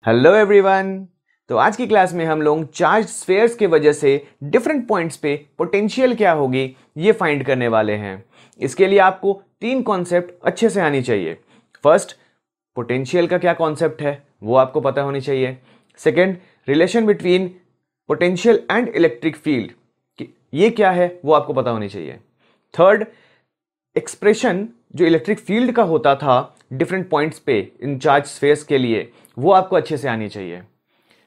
Hello everyone. तो आज की क्लास में हम लोग चार्ज स्फीयर्स के वजह से डिफरेंट पॉइंट्स पे पोटेंशियल क्या होगी ये फाइंड करने वाले हैं। इसके लिए आपको तीन कॉन्सेप्ट अच्छे से आनी चाहिए। फर्स्ट, पोटेंशियल का क्या कॉन्सेप्ट है वो आपको पता होनी चाहिए। Second, relation between potential and electric field ये क्या है वो आपको पता होनी चाहिए। थर्ड, एक्सप्रेशन जो इलेक्ट्रिक फील्ड का होता था डिफरेंट पॉइंट्स पे इन चार्ज स्फीयर्स के लिए वो आपको अच्छे से आनी चाहिए।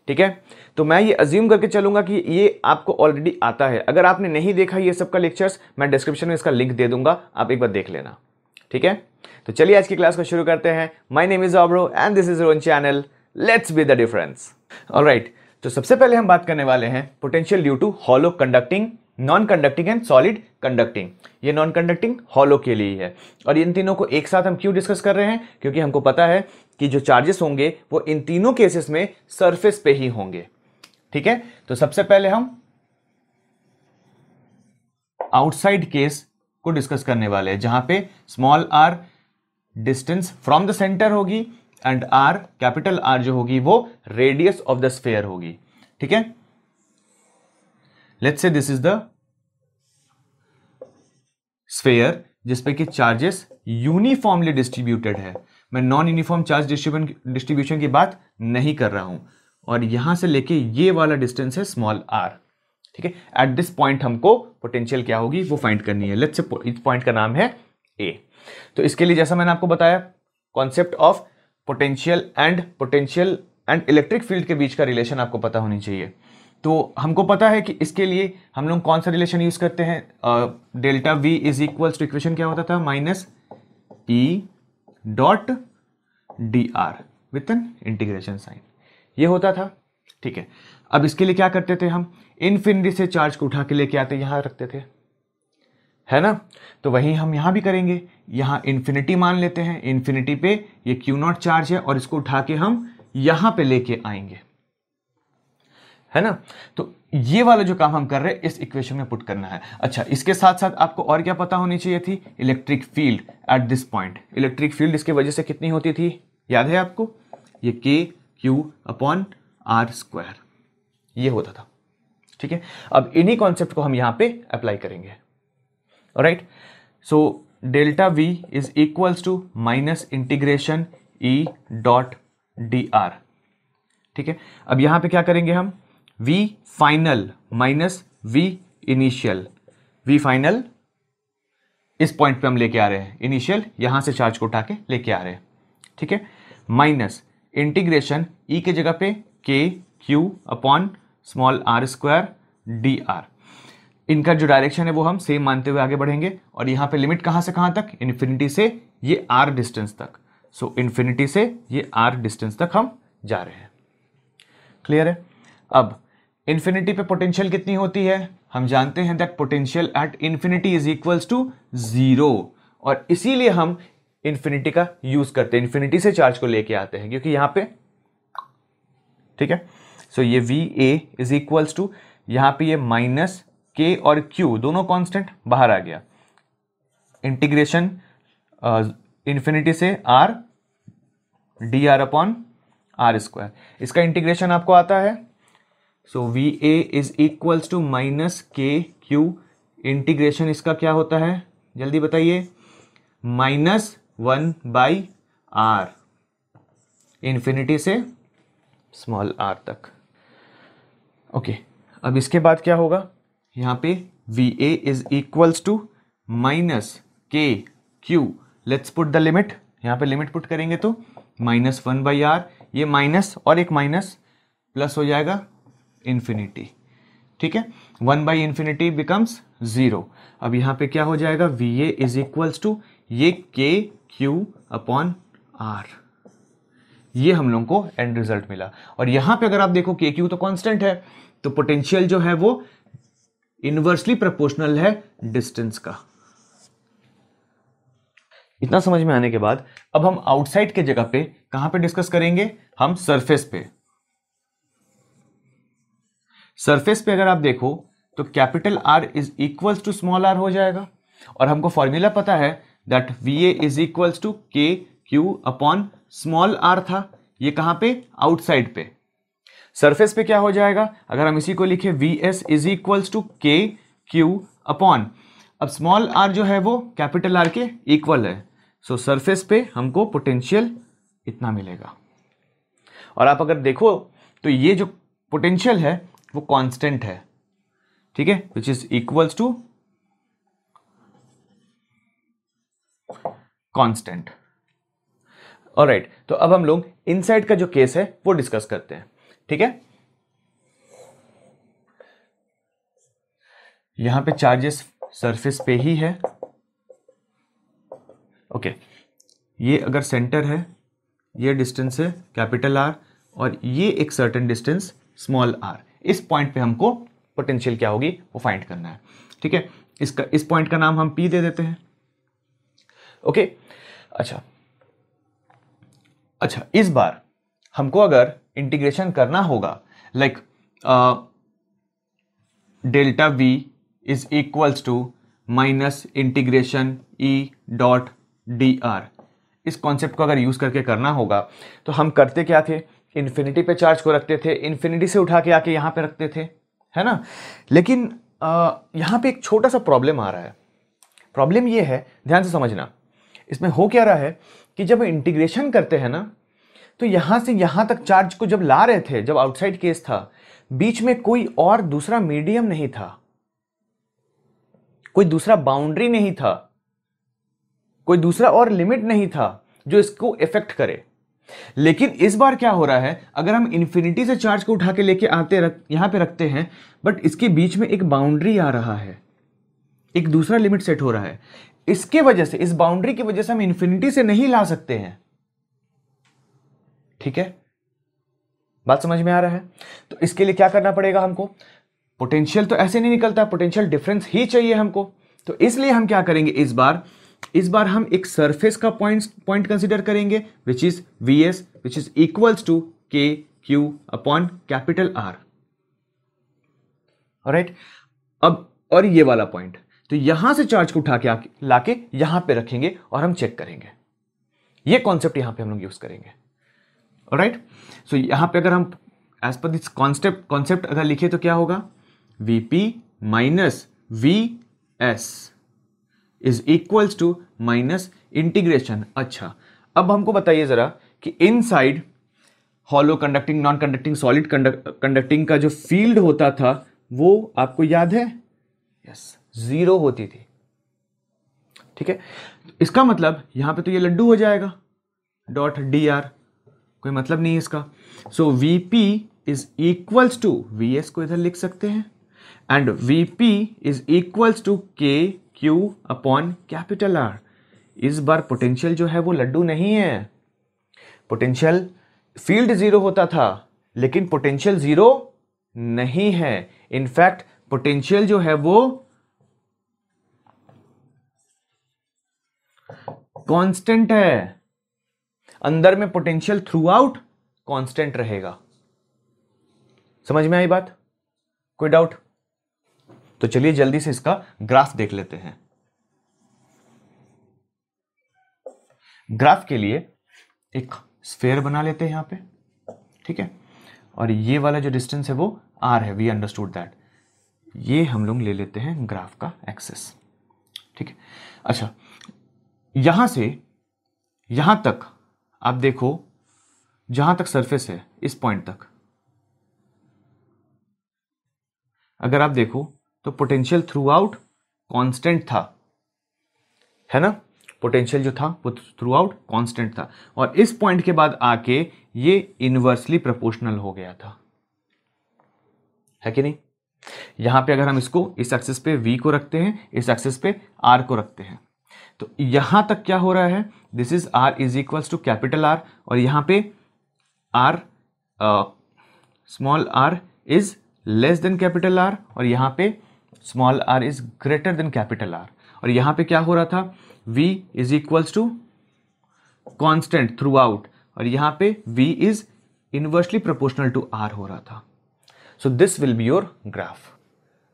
ठीक है, तो मैं ये अज्यूम करके चलूंगा कि ये आपको ऑलरेडी आता है। अगर आपने नहीं देखा ये सब का लेक्चर्स, मैं डिस्क्रिप्शन में इसका लिंक दे दूंगा, आप एक बार देख लेना। ठीक है, तो चलिए आज की क्लास को शुरू करते हैं। My name is Abhro and this is own channel. Let's be the difference. Alright, तो सबसे पहले हम बात करने वाले हैं potential due to hollow conducting, non conducting and solid conducting. ये नॉन कंडक्टिंग हॉलो के लिए है। और इन तीनों को एक साथ हम क्यों डिस्कस कर रहे हैं? क्योंकि हमको पता है कि जो चार्जेस होंगे वो इन तीनों केसेस में सरफेस पे ही होंगे। ठीक है, तो सबसे पहले हम आउटसाइड केस को डिस्कस करने वाले हैं, जहां पे small r distance from the centre होगी एंड आर, कैपिटल आर जो होगी वो रेडियस ऑफ द स्फीयर होगी। ठीक है, let's say this is the sphere जिसपे कि चार्जेस यूनिफॉर्मली डिस्ट्रीब्यूटेड है। मैं नॉन यूनिफॉर्म चार्ज डिस्ट्रीब्यूशन की बात नहीं कर रहा हूं। और यहां से लेके ये वाला डिस्टेंस है स्मॉल आर। ठीक है, एट दिस पॉइंट हमको पोटेंशियल क्या होगी वो फाइंड करनी है। लेट्स से इस पॉइंट का नाम है ए। तो इसके लिए जैसा मैंने आपको बताया, concept of potential and electric field के बीच का रिलेशन आपको पता होनी चाहिए। तो हमको पता है कि इसके लिए हम लोग कौन सा रिलेशन यूज करते हैं। Delta V is equals to, equation क्या होता था, minus E dot D R with an integration sign, ये होता था। ठीक है, अब इसके लिए क्या करते थे, हम इन्फिनिटी से चार्ज को उठा के लेके आते यहां रखते थे, है ना। तो वही हम यहां भी करेंगे। यहां इन्फिनिटी मान लेते हैं, इन्फिनिटी पे ये क्यू नॉट चार्ज है और इसको उठा के हम यहां पे लेके आएंगे, है ना। तो ये वाला जो काम हम कर रहे हैं इस इक्वेशन में पुट करना है। अच्छा, इसके साथ साथ आपको और क्या पता होनी चाहिए थी, electric field at this point. Electric field इसके वजह से कितनी होती थी, याद है आपको, ये K Q upon R square ये होता था। ठीक है, अब इन्हीं कॉन्सेप्ट को हम यहां पे अप्लाई करेंगे। Alright, so delta V is equals to minus integration E dot D R. ठीक है, अब यहां पे क्या करेंगे हम, V final minus V initial. V final इस पॉइंट पे हम लेके आ रहे हैं, इनिशियल यहां से चार्ज को उठा के लेके आ रहे हैं। ठीक है, माइनस इंटीग्रेशन E के जगह पे K Q upon small r square D R. इनका जो डायरेक्शन है वो हम सेम मानते हुए आगे बढ़ेंगे। और यहां पे लिमिट कहां से कहां तक, इन्फिनिटी से ये r डिस्टेंस तक। सो इन्फिनिटी से ये r डिस्टेंस तक हम जा रहे हैं। क्लियर है। अब इन्फिनिटी पे पोटेंशियल कितनी होती है, हम जानते हैं that potential at infinity is equals to 0। और इसीलिए हम इन्फिनिटी का यूज करते हैं, इन्फिनिटी से चार्ज को लेके आते हैं, क्योंकि यहां पे, ठीक है, सो ये V A is equals to, यहां पे ये माइनस के और क्यू दोनों कांस्टेंट बाहर आ गया, इंटीग्रेशन इन्फिनिटी से R D R upon R square. इसका इंटीग्रेशन आपको आता है, so V A is equals to minus K Q, integration इसका क्या होता है जल्दी बताइए, -1 बाई आर, इंफिनिटी से स्मॉल आर तक। ओके, अब इसके बाद क्या होगा, यहां पे V A is equals to minus K Q, let's put the limit, यहां पे लिमिट पुट करेंगे तो -1 बाई आर, ये माइनस और एक माइनस प्लस हो जाएगा इंफिनिटी। ठीक है, 1 बाई इंफिनिटी बिकम्स 0। अब यहां पे क्या हो जाएगा, V A is equals to ये के क्यू अपॉन आर, ये हम लोग को एंड रिजल्ट मिला। और यहां पे अगर आप देखो के क्यू तो कांस्टेंट है, तो पोटेंशियल जो है वो इनवर्सली प्रोपोर्शनल है डिस्टेंस का। इतना समझ में आने के बाद अब हम आउटसाइड के जगह पे कहां पे डिस्कस करेंगे, हम सरफेस पे। सरफेस पे अगर आप देखो तो capital R is equals to small r हो जाएगा। और हमको फॉर्मूला पता है that V A is equals to K Q upon small r था, ये कहां पे, आउटसाइड पे। सरफेस पे क्या हो जाएगा, अगर हम इसी को लिखे V S is equals to K Q upon, अब स्मॉल आर जो है वो कैपिटल आर के इक्वल है, सो सरफेस पे हमको पोटेंशियल इतना मिलेगा। और आप अगर देखो तो ये जो पोटेंशियल है वो कांस्टेंट है, ठीक है, which is equals to constant. Alright, तो अब हम लोग इनसाइड का जो केस है वो डिस्कस करते हैं, ठीक है। यहां पे चार्जेस सरफेस पे ही है, ओके। ये अगर सेंटर है, ये डिस्टेंस है कैपिटल आर, और ये एक सर्टेन डिस्टेंस स्मॉल आर, इस पॉइंट पे हमको पोटेंशियल क्या होगी वो फाइंड करना है, ठीक है। इस पॉइंट का नाम हम पी दे देते हैं, ओके। अच्छा, इस बार हमको अगर इंटीग्रेशन करना होगा, like delta V is equals to minus integration E dot D R, इस कॉन्सेप्ट को अगर यूज करके करना होगा तो हम करते क्या थे, इन्फिनिटी पे चार्ज को रखते थे, इन्फिनिटी से उठा के आके यहां पे रखते थे, है ना। लेकिन यहां पे एक छोटा सा प्रॉब्लम आ रहा है। प्रॉब्लम ये है, ध्यान से समझना, इसमें हो क्या रहा है कि जब इंटीग्रेशन करते हैं ना, तो यहां से यहां तक चार्ज को जब ला रहे थे, जब आउटसाइड केस था, बीच में कोई और दूसरा मीडियम नहीं था, कोई दूसरा बाउंड्री नहीं था, कोई दूसरा और लिमिट नहीं था जो इसको इफेक्ट करे। लेकिन इस बार क्या हो रहा है, अगर हम इन्फिनिटी से चार्ज को उठा के लेके यहां पे रखते हैं, बट इसके बीच में एक बाउंड्री आ रहा है, एक दूसरा लिमिट सेट हो रहा है, इसके वजह से, इस बाउंड्री की वजह से हम इन्फिनिटी से नहीं ला सकते हैं, ठीक है। बात समझ में आ रहा है। तो इसके लिए क्या करना पड़ेगा हमको, पोटेंशियल तो ऐसे नहीं निकलता, पोटेंशियल डिफरेंस ही चाहिए हमको। तो इसलिए हम क्या करेंगे, इस बार हम एक सरफेस का पॉइंट कंसीडर करेंगे, which is V S, which is equals to K Q upon capital R, alright. अब और ये वाला पॉइंट, तो यहां से चार्ज को उठा के लाके यहां पे रखेंगे और हम चेक करेंगे। ये कॉन्सेप्ट यहां पे हम लोग यूज करेंगे, ऑलराइट। सो यहां पे अगर हम एज पर दिस कॉन्सेप्ट अगर लिखे तो क्या होगा, Vp minus V S is equals to minus integration. अच्छा, अब हमको बताइए जरा कि inside hollow conducting, non conducting, solid conducting का जो फील्ड होता था वो आपको याद है, यस, 0 होती थी, ठीक है। इसका मतलब यहां पे तो ये लड्डू हो जाएगा, डॉट डी आर, कोई मतलब नहीं है इसका। So Vp is equals to Vs को इधर लिख सकते हैं, and Vp is equals to K Q upon capital R. इस बार पोटेंशियल जो है वो लड्डू नहीं है, पोटेंशियल फील्ड 0 होता था, लेकिन पोटेंशियल 0 नहीं है। इनफैक्ट पोटेंशियल जो है वो कांस्टेंट है, अंदर में पोटेंशियल थ्रू आउट कांस्टेंट रहेगा। समझ में आई बात, कोई डाउट? तो चलिए जल्दी से इसका ग्राफ देख लेते हैं। ग्राफ के लिए एक स्फेयर बना लेते हैं यहां पे, ठीक है। और ये वाला जो डिस्टेंस है वो r है, वी अंडरस्टूड दैट। ये हम लोग ले लेते हैं ग्राफ का एक्सेस, ठीक है। अच्छा, यहां से यहां तक आप देखो, जहां तक सरफेस है इस पॉइंट तक अगर आप देखो तो पोटेंशियल थ्रू आउट कॉन्स्टेंट था, है ना। पोटेंशियल जो था वो थ्रू आउट कॉन्स्टेंट था, और इस पॉइंट के बाद आके ये इनवर्सली प्रोपोर्शनल हो गया था, है कि नहीं। यहां पे अगर हम इसको इस एक्सिस पे v को रखते हैं, इस एक्सिस पे r को रखते हैं, तो यहां तक क्या हो रहा है, this is r is equals to capital R, और यहां पे r small r is less than capital R, और यहां पे small r is greater than capital R, और यहां पे क्या हो रहा था, v is equals to constant throughout, और यहां पे v is inversely proportional to r हो रहा था। So this will be your graph,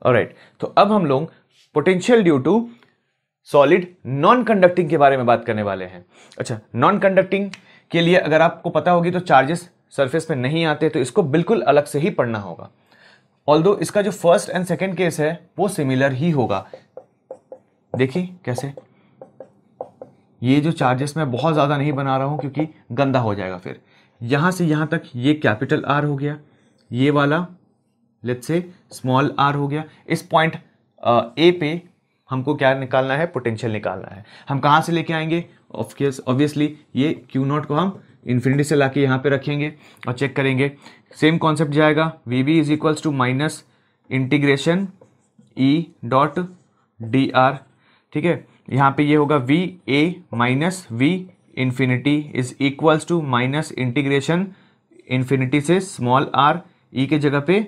alright. तो अब हम लोग potential due to solid non conducting के बारे में बात करने वाले हैं। अच्छा, नॉन कंडक्टिंग के लिए अगर आपको पता होगी तो चार्जेस सरफेस पे नहीं आते, तो इसको बिल्कुल अलग से ही पढ़ना होगा। ऑल्दो इसका जो फर्स्ट एंड सेकेंड केस है वो सिमिलर ही होगा। देखिए कैसे, ये जो चार्जेस मैं बहुत ज़्यादा नहीं बना रहा हूँ क्योंकि गंदा हो जाएगा फिर। यहाँ से यहाँ तक ये कैपिटल आर हो गया, ये वाला लेट्स से स्मॉल आर हो गया। इस पॉइंट ए पे हमको क्या निकालना है, पोटेंशियल निकालना है। हम कहाँ से लेके आएंगे, ऑब्वियसली ये क्यू नॉट को हम इन्फिनिटी से लाके यहाँ पे रखेंगे और चेक करेंगे। सेम कॉन्सेप्ट जाएगा, V B is equals to minus integration E dot D R. ठीक है, यहाँ पे ये होगा V A minus V infinity is equals to minus integration infinity से स्मॉल आर ई के जगह पे।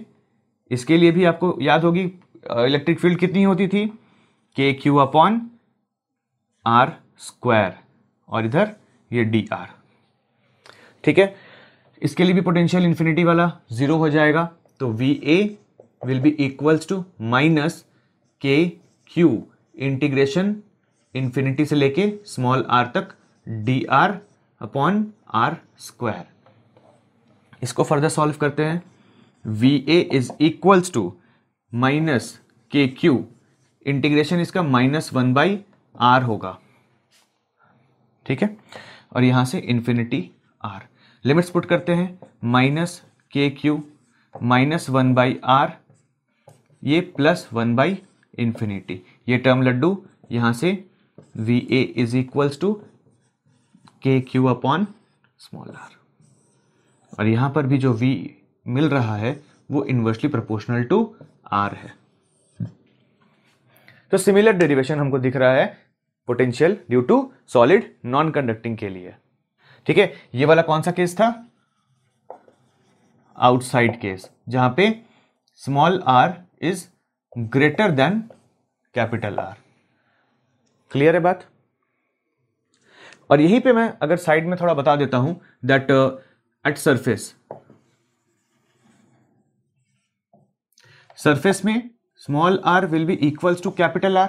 इसके लिए भी आपको याद होगी इलेक्ट्रिक फील्ड कितनी होती थी, के क्यू अपॉन आर स्क्वायर, और इधर ये डी आर। ठीक है, इसके लिए भी पोटेंशियल इन्फिनिटी वाला जीरो हो जाएगा, तो V A will be equals to minus K Q integration infinity से लेके स्मॉल आर तक D R upon R square. इसको फर्दर सॉल्व करते हैं। V A is equals to minus K Q, integration इसका -1/r होगा। ठीक है, और यहां से इन्फिनिटी r, लिमिट्स पुट करते हैं, माइनस के क्यू -1/r, ये +1/इन्फिनिटी, ये टर्म लड्डू यहां से V A is equals to K Q upon small r, और यहां पर भी जो v मिल रहा है वो इनवर्सली प्रोपोर्शनल टू r है। तो सिमिलर डेरिवेशन हमको दिख रहा है potential due to solid non conducting के लिए। ठीक है, ये वाला कौन सा केस था, आउटसाइड केस, जहां पे small r is greater than capital R। Clear है बात। और यहीं पे मैं अगर साइड में थोड़ा बता देता हूं दैट एट सरफेस में small r will be equals to capital R।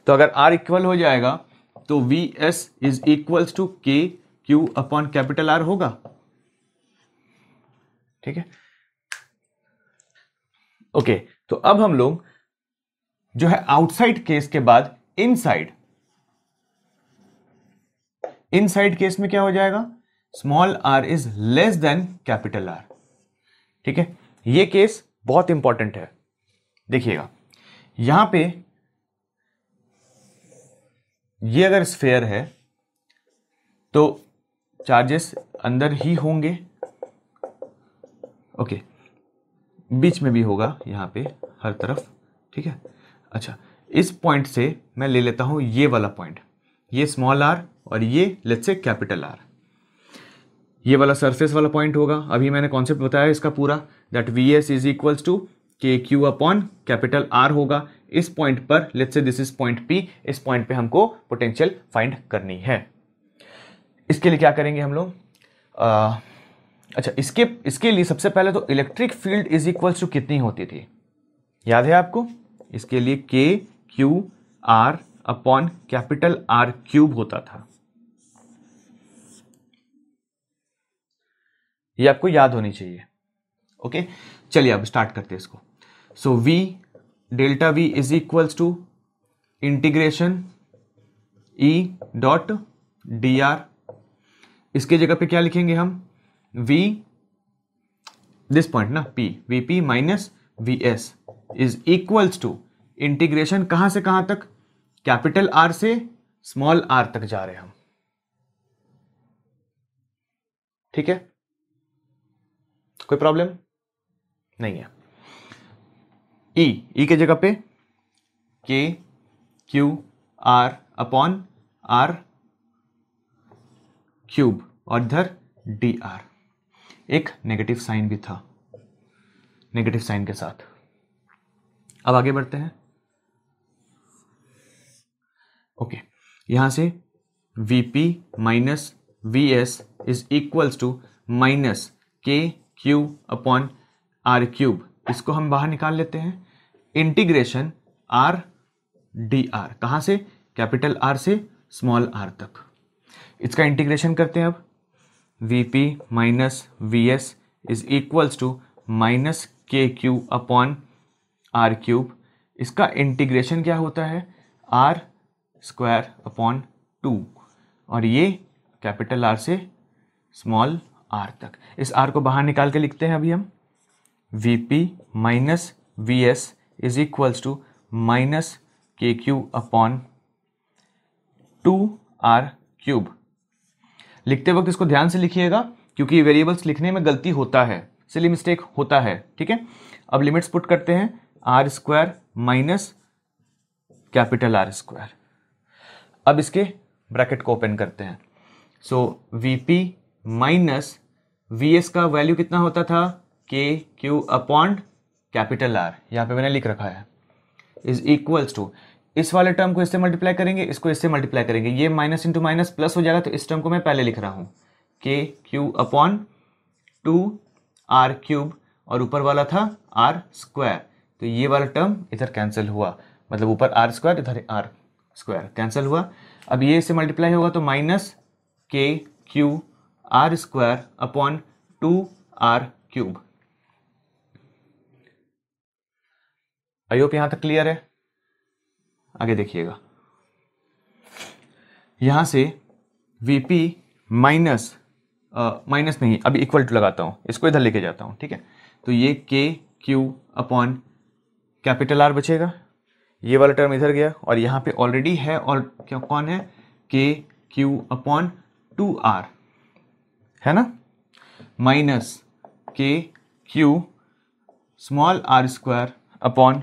तो अगर r इक्वल हो जाएगा तो Vs is equals to K Q upon capital R होगा। ठीक है, ओके, तो अब हम लोग जो है आउटसाइड केस के बाद इनसाइड केस में क्या हो जाएगा, small r is less than capital R। ठीक है, ये केस बहुत इंपॉर्टेंट है। देखिएगा यहां पे ये अगर स्फेयर है तो चार्जेस अंदर ही होंगे, ओके, बीच में भी होगा यहां पे हर तरफ। ठीक है, अच्छा, इस पॉइंट से मैं ले लेता हूं ये वाला पॉइंट, ये स्मॉल r और ये लेट्स से कैपिटल R, ये वाला सरफेस वाला पॉइंट होगा। अभी मैंने कॉन्सेप्ट बताया इसका पूरा, that Vs is equals to K Q upon capital R होगा। इस पॉइंट पर let's say this is point P, इस पॉइंट पे हमको पोटेंशियल फाइंड करनी है। इसके लिए क्या करेंगे हम लोग, अच्छा, इसके लिए सबसे पहले तो electric field is equals to कितनी होती थी, याद है आपको, इसके लिए K Q R upon capital R cube होता था। ये आपको याद होनी चाहिए। ओके, चलिए अब स्टार्ट करते हैं इसको। So V delta V is equals to integration E dot D R. इसके जगह पे क्या लिखेंगे हम, V दिस पॉइंट ना P, VP minus VS is equals to integration कहां से कहां तक, कैपिटल R से स्मॉल r तक जा रहे हैं हम। ठीक है, कोई प्रॉब्लम नहीं है। ई के जगह पे K Q R upon R cube और इधर डी आर, एक नेगेटिव साइन भी था, नेगेटिव साइन के साथ। अब आगे बढ़ते हैं। ओके, यहां से Vp minus Vs is equals to minus K Q upon R cube, इसको हम बाहर निकाल लेते हैं, इंटीग्रेशन आर डी आर, कहां से, कैपिटल R से स्मॉल r तक। इसका इंटीग्रेशन करते हैं अब, V P minus V S is equals to minus K Q upon R cube. इसका इंटीग्रेशन क्या होता है, आर स्क्वायर अपॉन 2, और ये कैपिटल आर से स्मॉल आर तक। इस आर को बाहर निकाल के लिखते हैं अभी हम, V P minus V S is equals to minus K Q upon 2 R cube. लिखते वक्त इसको ध्यान से लिखिएगा क्योंकि वेरिएबल्स लिखने में गलती होता है, सिली मिस्टेक होता है, ठीक है। अब लिमिट्स पुट करते हैं, r square minus capital R square. अब इसके ब्रैकेट को ओपन करते हैं। So V P minus V S का वैल्यू कितना होता था, के क्यू अपॉन कैपिटल आर, यहाँ पे मैंने लिख रखा है, इज इक्वल्स टू, इस वाले टर्म को इससे मल्टीप्लाई करेंगे, इसको इससे मल्टीप्लाई करेंगे, ये माइनस इंटू माइनस प्लस हो जाएगा, तो इस टर्म को मैं पहले लिख रहा हूँ, के क्यू अपॉन 2 आर क्यूब, और ऊपर वाला था आर स्क्वायर, तो ये वाला टर्म इधर कैंसिल हुआ, मतलब ऊपर आर स्क्वायर इधर आर स्क्वायर कैंसिल हुआ। अब ये इससे मल्टीप्लाई होगा तो minus K Q R square upon 2 R cube. I hope यहां तक क्लियर है। आगे देखिएगा, यहां से वीपी माइनस माइनस नहीं, अभी इक्वल टू लगाता हूं, इसको इधर लेके जाता हूं, ठीक है। तो ये K Q upon capital are बचेगा, ये वाला टर्म इधर गया, और यहां पे ऑलरेडी है, और क्या कौन है, के क्यू अपॉन 2 आर, है ना, minus K Q small r square upon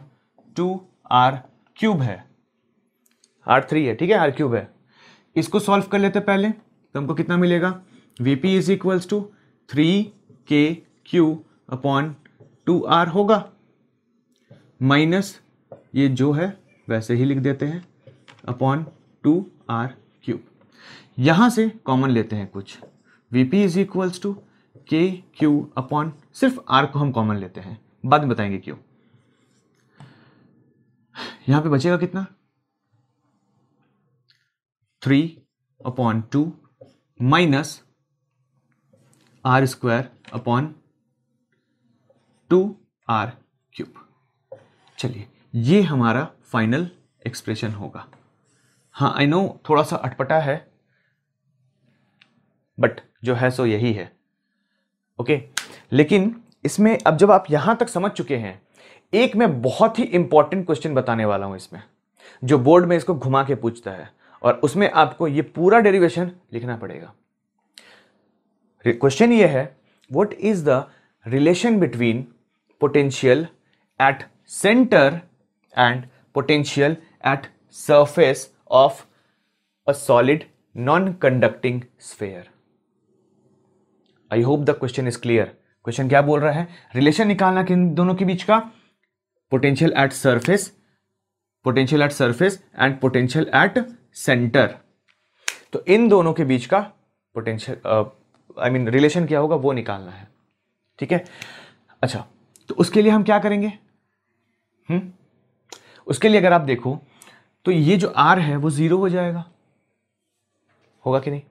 2 R cube है, R3 है, ठीक है, आर क्यूब है। इसको सॉल्व कर लेते पहले, तो हमको कितना मिलेगा, Vp is equals to 3KQ upon 2R होगा, माइनस ये जो है वैसे ही लिख देते हैं अपॉन 2R क्यूब। यहां से कॉमन लेते हैं कुछ, Vp is equals to KQ upon, सिर्फ R को हम कॉमन लेते हैं, बाद में बताएंगे क्यों। यहां पे बचेगा कितना, 3/2 minus R square upon 2R cube. चलिए, ये हमारा फाइनल एक्सप्रेशन होगा। हाँ, आई नो थोड़ा सा अटपटा है, बट जो है सो यही है, ओके। लेकिन इसमें अब जब आप यहां तक समझ चुके हैं, एक मैं बहुत ही इंपॉर्टेंट क्वेश्चन बताने वाला हूं इसमें, जो बोर्ड में इसको घुमा के पूछता है, और उसमें आपको ये पूरा डेरिवेशन लिखना पड़ेगा। क्वेश्चन ये है, what is the relation between potential at centre and potential at surface of a solid non conducting sphere. I hope the question is clear. Question क्या बोल रहा है, रिलेशन निकालना किन दोनों के बीच का, potential at surface and potential at centre. तो इन दोनों के बीच का पोटेंशियल रिलेशन क्या होगा वो निकालना है, ठीक है। अच्छा, तो उसके लिए हम क्या करेंगे, उसके लिए अगर आप देखो तो ये जो R है वो 0 हो जाएगा, होगा कि नहीं।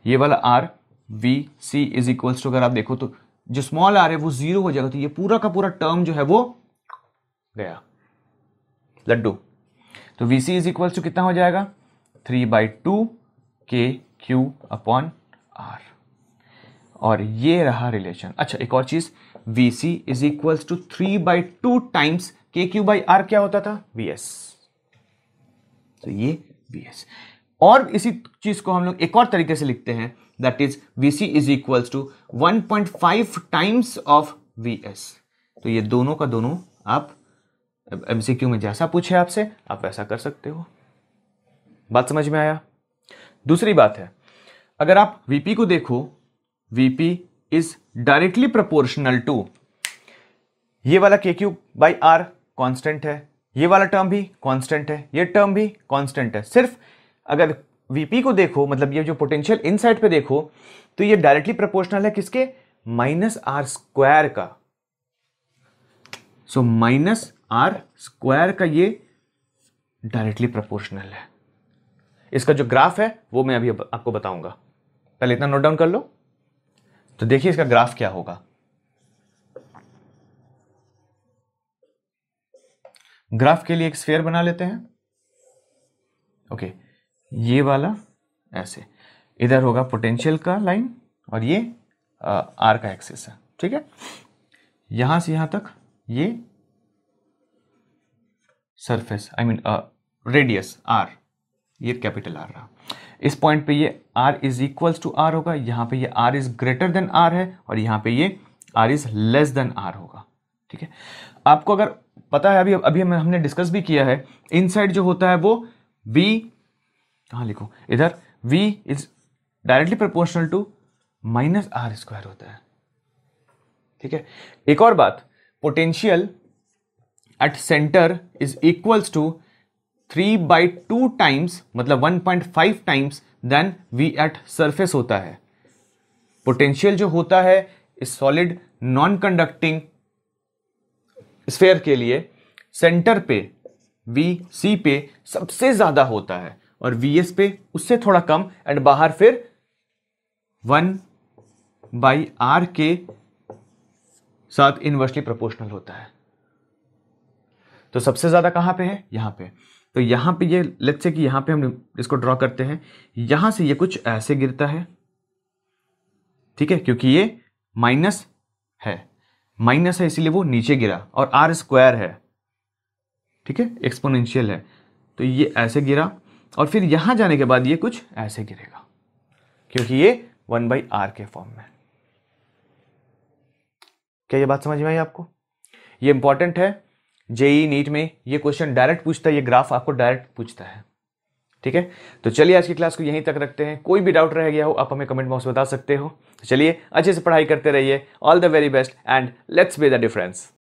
ये वाला R VC is equals to, अगर आप देखो तो जो स्मॉल r है वो 0 हो जाएगा, तो ये पूरा का पूरा टर्म जो है वो गया, लड्डू। तो VC इज इक्वल्स टू कितना हो जाएगा, 3/2 KQ अपॉन R, और ये रहा रिलेशन। अच्छा, एक और चीज, VC is equals to 3/2 times KQ/R क्या होता था, VS, तो ये VS। और इसी चीज को हम लोग एक और तरीके से लिखते हैं, that is VC is equals to 1.5 times of VS। तो ये दोनों का दोनों आप MCQ में जैसा पूछे आपसे आप वैसा कर सकते हो। बात समझ में आया। दूसरी बात है, अगर आप VP को देखो, VP is directly proportional to, ये वाला KQ/R कांस्टेंट है, ये वाला टर्म भी कांस्टेंट है, ये टर्म भी कांस्टेंट है। सिर्फ अगर VP को देखो, मतलब ये जो पोटेंशियल इन साइड पे देखो, तो ये डायरेक्टली प्रोपोर्शनल है किसके, -R² का। सो -R² का ये डायरेक्टली प्रोपोर्शनल है। इसका जो ग्राफ है वो मैं अभी आपको बताऊंगा, पहले इतना नोट डाउन कर लो। तो देखिए इसका ग्राफ क्या होगा। ग्राफ के लिए एक स्फीयर बना लेते हैं। ओके, ये वाला ऐसे, इधर होगा पोटेंशियल का लाइन और ये आर का एक्सिस है, ठीक है। यहां से यहां तक ये surface, I mean radius R, ये कैपिटल आर रहा। इस पॉइंट पे ये R is equals to R होगा, यहां पे ये R is greater than R है और यहां पे ये R is less than R होगा, ठीक है। आपको अगर पता है, अभी अभी हमने डिस्कस भी किया है, इनसाइड जो होता है वो v, कहां लिखूं, इधर v is directly proportional to minus R square होता है, ठीक है। एक और बात, potential at centre is equals to 3/2 times, मतलब 1.5 times then v at surface होता है। पोटेंशियल जो होता है इस सॉलिड नॉन कंडक्टिंग स्फीयर के लिए सेंटर पे VC पे सबसे ज्यादा होता है और VS पे उससे थोड़ा कम, एंड बाहर फिर 1/r के साथ इनवर्सली प्रोपोर्शनल होता है। तो सबसे ज्यादा कहां पे है, यहां पे। तो यहां पे ये लेट्स से कि यहां पे हम इसको ड्रॉ करते हैं, यहां से ये कुछ ऐसे गिरता है, ठीक है, क्योंकि ये माइनस है इसीलिए वो नीचे गिरा, और आर स्क्वायर है, ठीक है, एक्सपोनेंशियल है, तो ये ऐसे गिरा और फिर यहां जाने के बाद ये कुछ ऐसे गिरेगा, क्योंकि ये 1/r के फॉर्म में। क्या ये बात समझ में आई आपको? ये इंपॉर्टेंट है, जेई नीट में ये क्वेश्चन डायरेक्ट पूछता है, ये ग्राफ आपको डायरेक्ट पूछता है, ठीक है। तो चलिए आज की क्लास को यहीं तक रखते हैं। कोई भी डाउट रह गया हो आप हमें कमेंट बॉक्स में बता सकते हो। चलिए अच्छे से पढ़ाई करते रहिए। All the very best and let's be the difference.